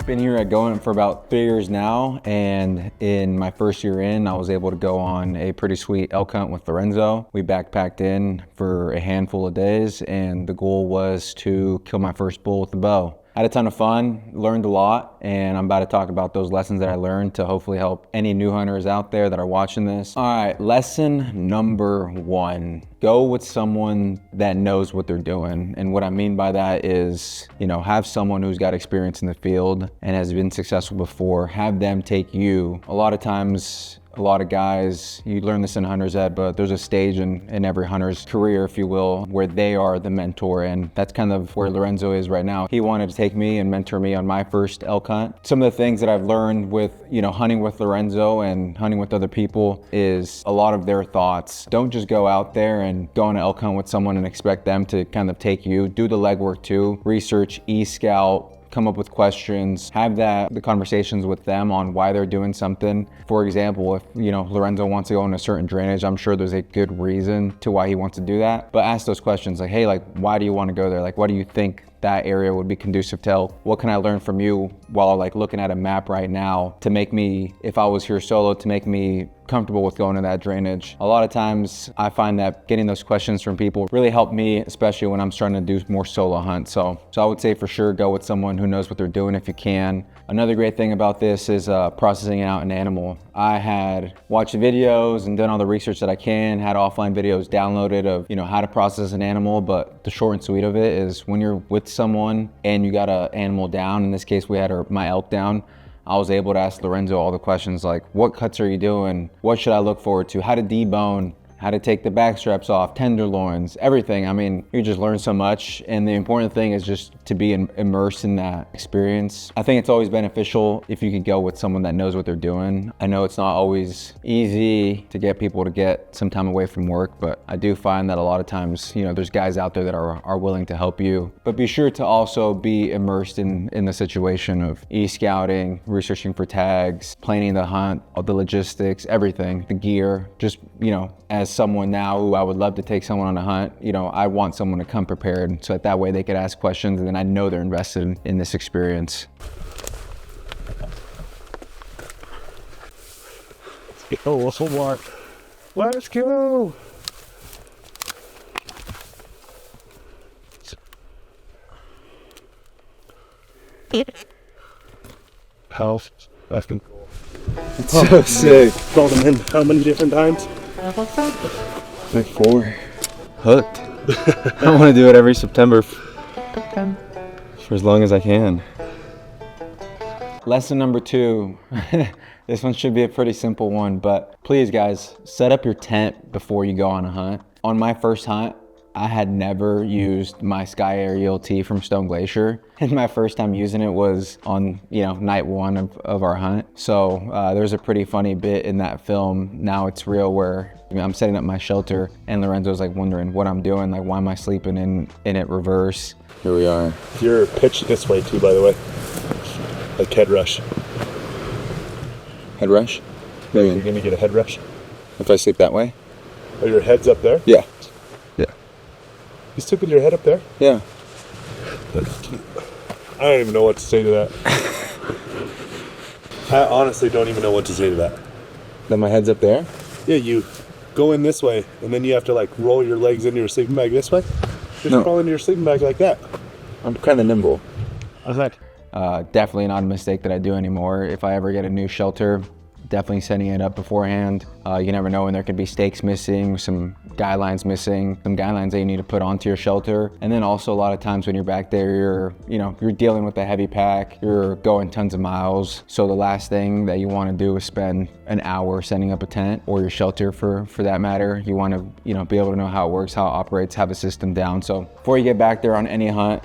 Been here at Going for about 3 years now, and in my first year in, I was able to go on a pretty sweet elk hunt with Lorenzo. We backpacked in for a handful of days, and the goal was to kill my first bull with a bow. Had a ton of fun, learned a lot, and I'm about to talk about those lessons that I learned to hopefully help any new hunters out there that are watching this. All right, lesson number 1, go with someone that knows what they're doing. And what I mean by that is, have someone who's got experience in the field and has been successful before, have them take you. A lot of times, a lot of guys, you learn this in hunter's ed, but there's a stage in every hunter's career, if you will, where they are the mentor, and that's kind of where Lorenzo is right now. He wanted to take me and mentor me on my first elk hunt. Some of the things that I've learned with, hunting with Lorenzo and hunting with other people is a lot of their thoughts. Don't just go out there and go on an elk hunt with someone and expect them to kind of take you. Do the legwork too. Research, e-scout, come up with questions, have the conversations with them on why they're doing something. For example, if Lorenzo wants to go in a certain drainage, I'm sure there's a good reason to why he wants to do that. But ask those questions like, hey, why do you want to go there? What do you think that area would be conducive to elk? What can I learn from you while looking at a map right now to make me, if I was here solo, to make me comfortable with going to that drainage? A lot of times I find that getting those questions from people really help me, especially when I'm starting to do more solo hunts. So I would say for sure go with someone who knows what they're doing if you can. Another great thing about this is processing out an animal. I had watched videos and done all the research that I can, had offline videos downloaded of how to process an animal, but the short and sweet of it is when you're with someone and you got an animal down, in this case we had my elk down, I was able to ask Lorenzo all the questions like, what cuts are you doing? What should I look forward to? How to debone? How to take the back straps off, tenderloins, everything. I mean, you just learn so much, and the important thing is just to be immersed in that experience. I think it's always beneficial if you could go with someone that knows what they're doing. I know it's not always easy to get people to get some time away from work, but I do find that a lot of times, there's guys out there that are willing to help you. But be sure to also be immersed in the situation of e-scouting, researching for tags, planning the hunt, all the logistics, everything, the gear, just, as someone now who I would love to take someone on a hunt, I want someone to come prepared so that way they could ask questions and then I know they're invested in this experience. Let's go, let's go. House, that's been cool. It's so sick. Called them in how many different times? 4. Hooked. I want to do it every September for as long as I can. Lesson number 2. This one should be a pretty simple one, but please guys, set up your tent before you go on a hunt. On my first hunt, I had never used my Sky Air ELT from Stone Glacier, and my first time using it was on night 1 of our hunt. So there's a pretty funny bit in that film, Now It's Real, where I'm setting up my shelter and Lorenzo's wondering what I'm doing, why am I sleeping in it reverse. Here we are. You're pitched this way too, by the way, like head rush. Head rush? You're gonna get a head rush If I sleep that way? Oh, your head's up there? Yeah. You still with your head up there? Yeah. I don't even know what to say to that. I honestly don't even know what to say to that. Then my head's up there? Yeah, you go in this way, and then you have to roll your legs into your sleeping bag this way. Just crawl into your sleeping bag like that. I'm kind of nimble. How's that? Definitely not a mistake that I do anymore. If I ever get a new shelter, definitely setting it up beforehand. You never know when there could be stakes missing, some guidelines missing, some guidelines that you need to put onto your shelter. And then also a lot of times when you're back there, you're dealing with a heavy pack, you're going tons of miles. So the last thing that you want to do is spend an hour setting up a tent or your shelter for that matter. You want to, be able to know how it works, how it operates, have a system down. So before you get back there on any hunt,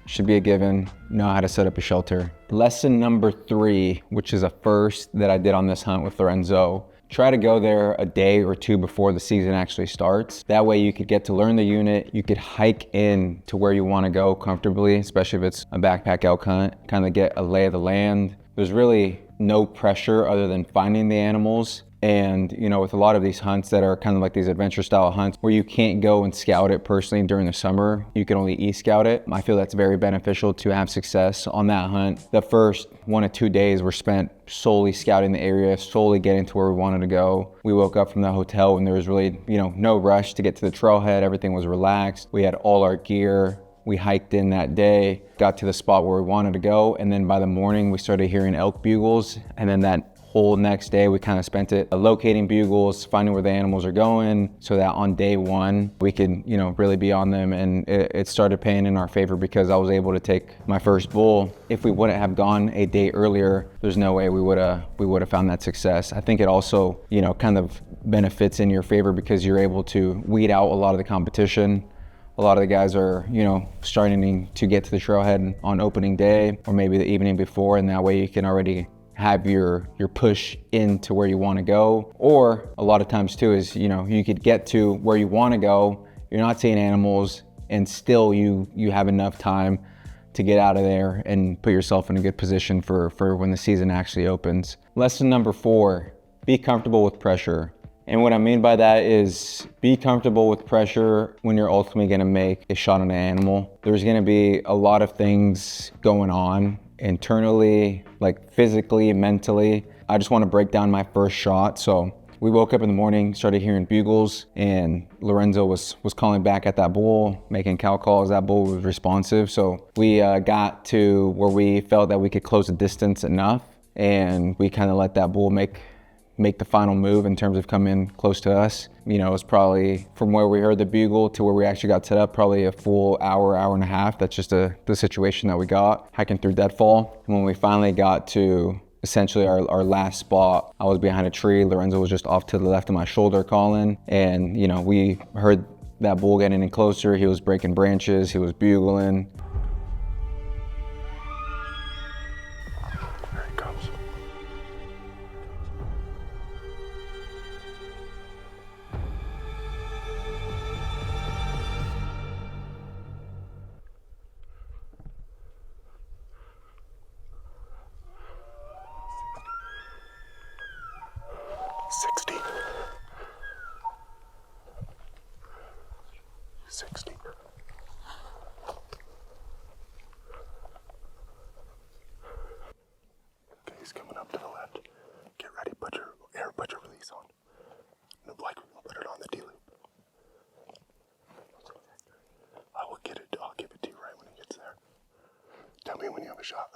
should be a given, know how to set up a shelter. Lesson number 3, which is a first that I did on this hunt with Lorenzo. Try to go there a day or 2 before the season actually starts. That way you could get to learn the unit. You could hike in to where you want to go comfortably, especially if it's a backpack elk hunt, kind of get a lay of the land. There's really no pressure other than finding the animals And, you know, with a lot of these hunts that are kind of like these adventure style hunts where you can't go and scout it personally during the summer, you can only e-scout it. I feel that's very beneficial to have success on that hunt. The first 1 to 2 days were spent solely scouting the area, solely getting to where we wanted to go. We woke up from the hotel and there was really, you know, no rush to get to the trailhead. Everything was relaxed. We had all our gear. We hiked in that day, got to the spot where we wanted to go. And then by the morning, we started hearing elk bugles. And then that whole next day, we kind of spent it locating bugles, finding where the animals are going, so that on day one, we could, you know, really be on them. And it started paying in our favor because I was able to take my first bull. If we wouldn't have gone a day earlier, there's no way we would have found that success. I think it also, you know, kind of benefits in your favor because you're able to weed out a lot of the competition. A lot of the guys are, you know, starting to get to the trailhead on opening day or maybe the evening before, and that way you can already have your push into where you want to go. Or a lot of times too is, you know, you could get to where you want to go, you're not seeing animals, and still you have enough time to get out of there and put yourself in a good position for when the season actually opens. Lesson number 4, be comfortable with pressure. And what I mean by that is be comfortable with pressure when you're ultimately gonna make a shot on an animal. There's gonna be a lot of things going on internally, like physically, mentally. I just wanna break down my first shot. So we woke up in the morning, started hearing bugles, and Lorenzo was calling back at that bull, making cow calls. That bull was responsive. So we got to where we felt that we could close the distance enough, and we kind of let that bull make the final move in terms of coming close to us. You know, it was probably from where we heard the bugle to where we actually got set up, probably a full hour and a half. That's just the situation that we got, hiking through deadfall. And when we finally got to essentially our last spot, I was behind a tree. Lorenzo was just off to the left of my shoulder calling. And, you know, we heard that bull getting in closer. He was breaking branches, he was bugling. Here he comes. Sixty. Okay, he's coming up to the left. Get ready, put your release on. No, like, put it on the D-loop. I'll give it to you right when he gets there. Tell me when you have a shot.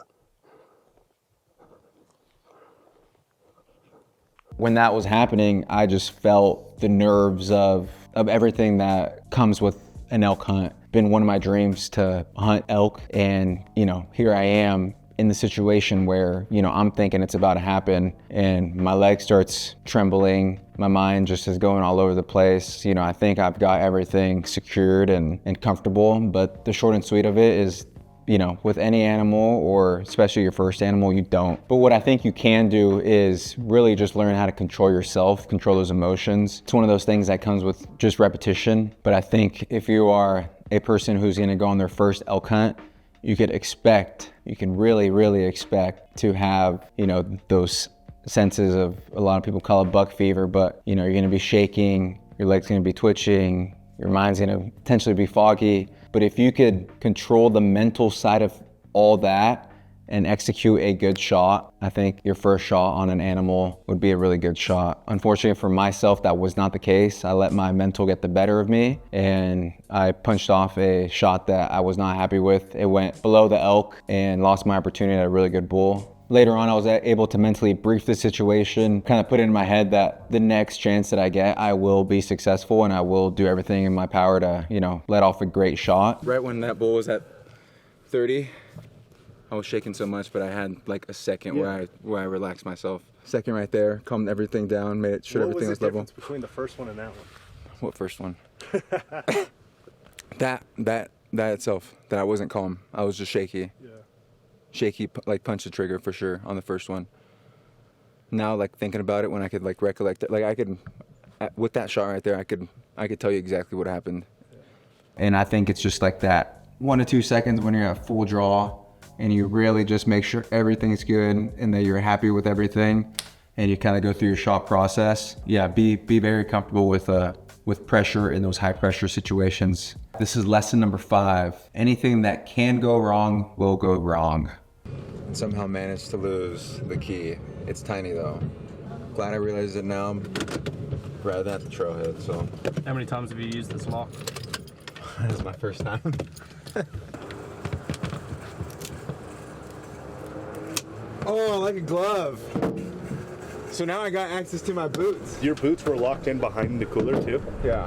When that was happening, I just felt the nerves of everything that comes with an elk hunt. Been one of my dreams to hunt elk, and, you know, here I am in the situation where, you know, I'm thinking it's about to happen, and my leg starts trembling. My mind just is going all over the place. You know, I think I've got everything secured and comfortable, but the short and sweet of it is, you know, with any animal, or especially your first animal, you don't. But what I think you can do is really just learn how to control yourself, control those emotions. It's one of those things that comes with just repetition. But I think if you are a person who's gonna go on their first elk hunt, you can really expect to have, you know, those senses of, a lot of people call it buck fever, but, you know, you're gonna be shaking, your leg's gonna be twitching, your mind's gonna potentially be foggy. But if you could control the mental side of all that and execute a good shot, I think your first shot on an animal would be a really good shot. Unfortunately for myself, that was not the case. I let my mental get the better of me, and I punched off a shot that I was not happy with. It went below the elk and lost my opportunity at a really good bull. Later on, I was able to mentally brief the situation, kind of put it in my head that the next chance that I get, I will be successful and I will do everything in my power to, you know, let off a great shot. Right when that bull was at 30, I was shaking so much, but I had like a second where I relaxed myself. Second right there, calmed everything down, made sure everything was level. What was the difference between the first one and that one? What first one? that itself, that I wasn't calm. I was just shaky. Yeah. Shaky, like punch the trigger for sure on the first one. Now, like thinking about it, when I could like recollect it, like I could, with that shot right there, I could tell you exactly what happened. And I think it's just like that 1 to 2 seconds when you're at full draw and you really just make sure everything's good and that you're happy with everything. and you kind of go through your shot process, yeah, be very comfortable with pressure in those high pressure situations. This is lesson number 5. Anything that can go wrong will go wrong. Somehow managed to lose the key. It's tiny though. Glad I realized it now rather than at the trailhead, so. How many times have you used this lock? This is my first time. Oh, like a glove. So now I got access to my boots. Your boots were locked in behind the cooler too? Yeah.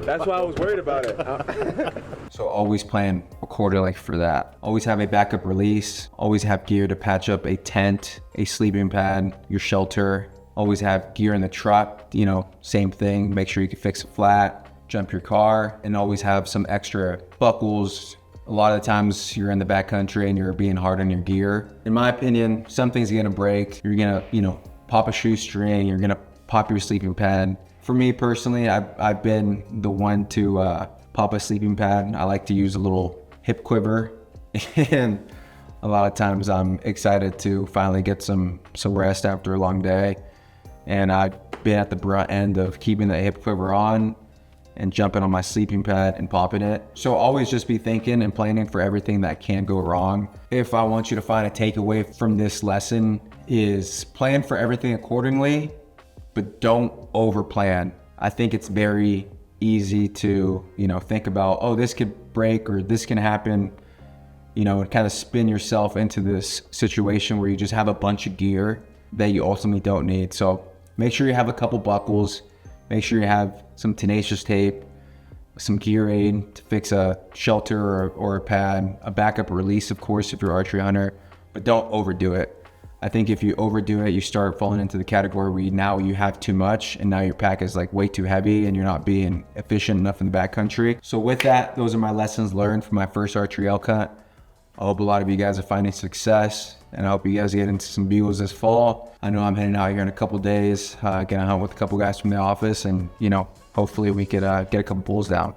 That's why I was worried about it. So always plan accordingly for that. Always have a backup release. Always have gear to patch up a tent, a sleeping pad, your shelter. Always have gear in the truck, you know, same thing. Make sure you can fix a flat, jump your car, and always have some extra buckles. A lot of the times you're in the backcountry and you're being hard on your gear. In my opinion, something's gonna break. You're gonna, you know, pop a shoestring, you're gonna pop your sleeping pad. For me personally, I've been the one to pop a sleeping pad. I like to use a little hip quiver, and a lot of times I'm excited to finally get some rest after a long day. And I've been at the brunt end of keeping the hip quiver on and jumping on my sleeping pad and popping it. So always just be thinking and planning for everything that can go wrong. If I want you to find a takeaway from this lesson is plan for everything accordingly, but don't over plan. I think it's very easy to, you know, think about, oh, this could break or this can happen, you know, and kind of spin yourself into this situation where you just have a bunch of gear that you ultimately don't need. So make sure you have a couple buckles, make sure you have some tenacious tape, some gear aid to fix a shelter or a pad, a backup release, of course, if you're an archery hunter, but don't overdo it. I think if you overdo it, you start falling into the category where now you have too much and now your pack is like way too heavy and you're not being efficient enough in the backcountry. So with that, those are my lessons learned from my first archery elk hunt. I hope a lot of you guys are finding success, and I hope you guys get into some bugles this fall. I know I'm heading out here in a couple days, gonna hunt with a couple guys from the office, and you know, hopefully we could get a couple bulls down.